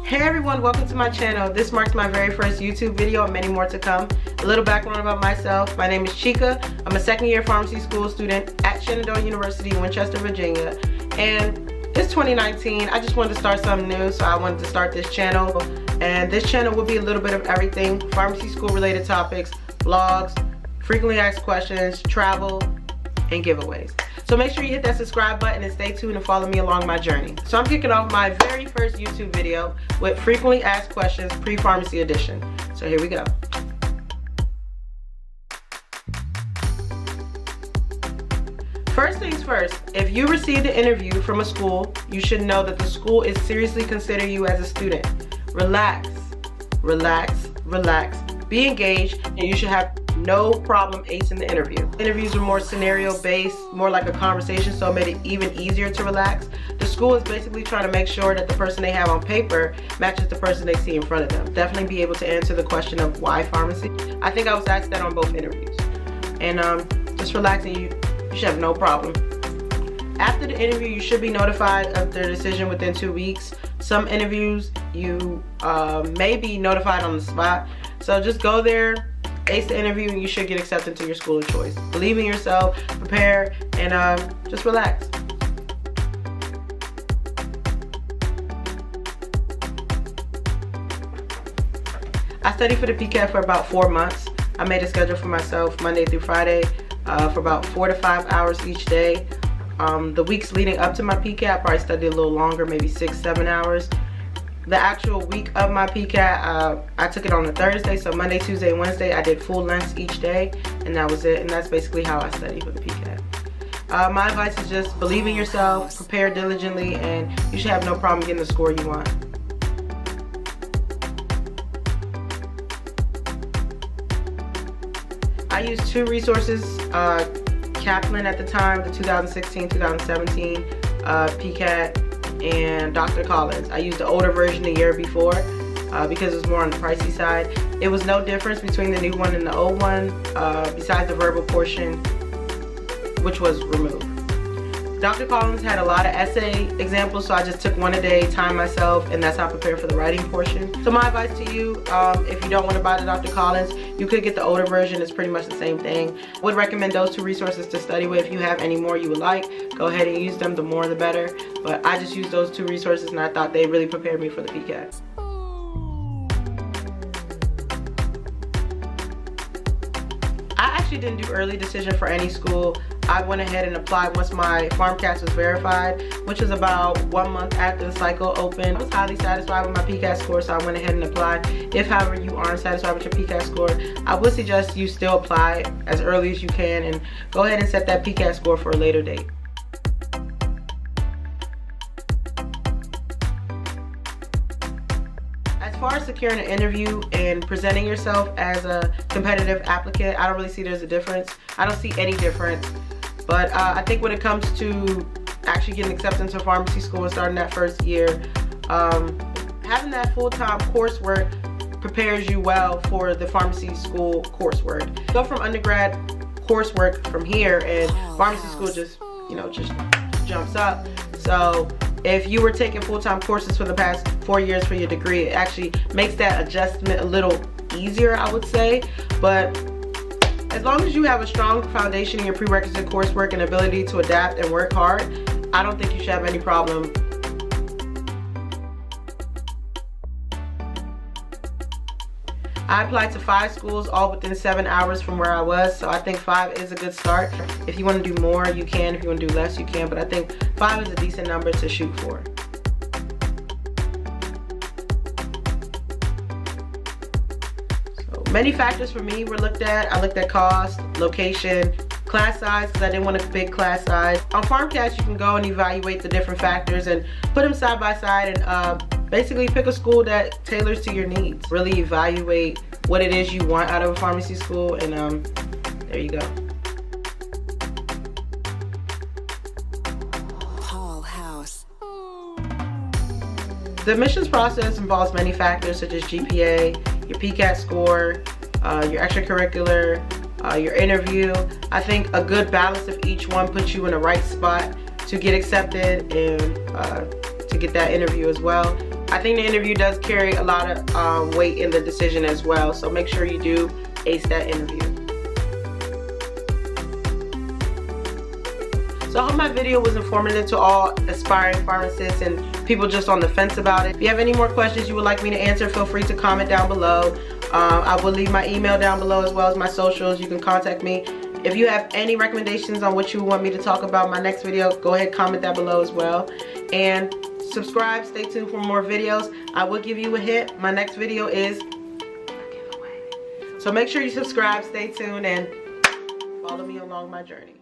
Hey everyone, welcome to my channel. This marks my very first YouTube video and many more to come. A little background about myself. My name is Chika. I'm a second year pharmacy school student at Shenandoah University in Winchester, Virginia. And it's 2019. I just wanted to start something new, so I wanted to start this channel. And this channel will be a little bit of everything. Pharmacy school related topics, vlogs, frequently asked questions, travel, and giveaways. So make sure you hit that subscribe button and stay tuned and follow me along my journey. So I'm kicking off my very first YouTube video with frequently asked questions pre-pharmacy edition. So here we go. First things first, if you received an interview from a school, you should know that the school is seriously considering you as a student. Relax, relax, relax, be engaged, and you should have no problem acing the interview. Interviews are more scenario based, more like a conversation, so it made it even easier to relax. The school is basically trying to make sure that the person they have on paper matches the person they see in front of them. Definitely be able to answer the question of why pharmacy. I think I was asked that on both interviews. And just relaxing, you should have no problem. After the interview, you should be notified of their decision within 2 weeks. Some interviews you may be notified on the spot. So just go there, ace the interview, and you should get accepted to your school of choice. Believe in yourself, prepare, and just relax. I studied for the PCAT for about 4 months. I made a schedule for myself Monday through Friday for about 4 to 5 hours each day. The weeks leading up to my PCAT, probably studied a little longer, maybe 6-7 hours. The actual week of my PCAT, I took it on a Thursday, so Monday, Tuesday, and Wednesday, I did full lengths each day, and that was it, and that's basically how I studied for the PCAT. My advice is just believe in yourself, prepare diligently, and you should have no problem getting the score you want. I used 2 resources, Kaplan at the time, the 2016-2017 PCAT, and Dr. Collins. I used the older version the year before because it was more on the pricey side. It was no difference between the new one and the old one besides the verbal portion, which was removed. Dr. Collins had a lot of essay examples, so I just took one a day, timed myself, and that's how I prepared for the writing portion. So my advice to you, if you don't want to buy the Dr. Collins, you could get the older version. It's pretty much the same thing. I would recommend those 2 resources to study with. If you have any more you would like, go ahead and use them. The more the better. But I just used those 2 resources, and I thought they really prepared me for the PCAT. I actually didn't do early decision for any school. I went ahead and applied once my PharmCAT was verified, which was about 1 month after the cycle opened. I was highly satisfied with my PCAT score, so I went ahead and applied. If, however, you aren't satisfied with your PCAT score, I would suggest you still apply as early as you can and go ahead and set that PCAT score for a later date. As far as securing an interview and presenting yourself as a competitive applicant, I don't really see there's a difference. I don't see any difference. But I think when it comes to actually getting acceptance to pharmacy school and starting that first year, having that full-time coursework prepares you well for the pharmacy school coursework. Go from undergrad coursework from here, and pharmacy school just jumps up. So if you were taking full-time courses for the past 4 years for your degree, it actually makes that adjustment a little easier, I would say. But as long as you have a strong foundation in your prerequisite coursework and ability to adapt and work hard, I don't think you should have any problem. I applied to 5 schools, all within 7 hours from where I was, so I think 5 is a good start. If you want to do more, you can. If you want to do less, you can, but I think 5 is a decent number to shoot for. Many factors for me were looked at. I looked at cost, location, class size, because I didn't want a big class size. On PharmCAT, you can go and evaluate the different factors and put them side by side and basically pick a school that tailors to your needs. Really evaluate what it is you want out of a pharmacy school, and there you go. Hauss. The admissions process involves many factors such as GPA, your PCAT score, your extracurricular, your interview. I think a good balance of each one puts you in the right spot to get accepted and to get that interview as well. I think the interview does carry a lot of weight in the decision as well. So make sure you do ace that interview. So I hope my video was informative to all aspiring pharmacists and people just on the fence about it. If you have any more questions you would like me to answer, feel free to comment down below. I will leave my email down below as well as my socials. You can contact me. If you have any recommendations on what you want me to talk about in my next video, go ahead, comment that below as well. And subscribe, stay tuned for more videos. I will give you a hint. My next video is a giveaway. So make sure you subscribe, stay tuned, and follow me along my journey.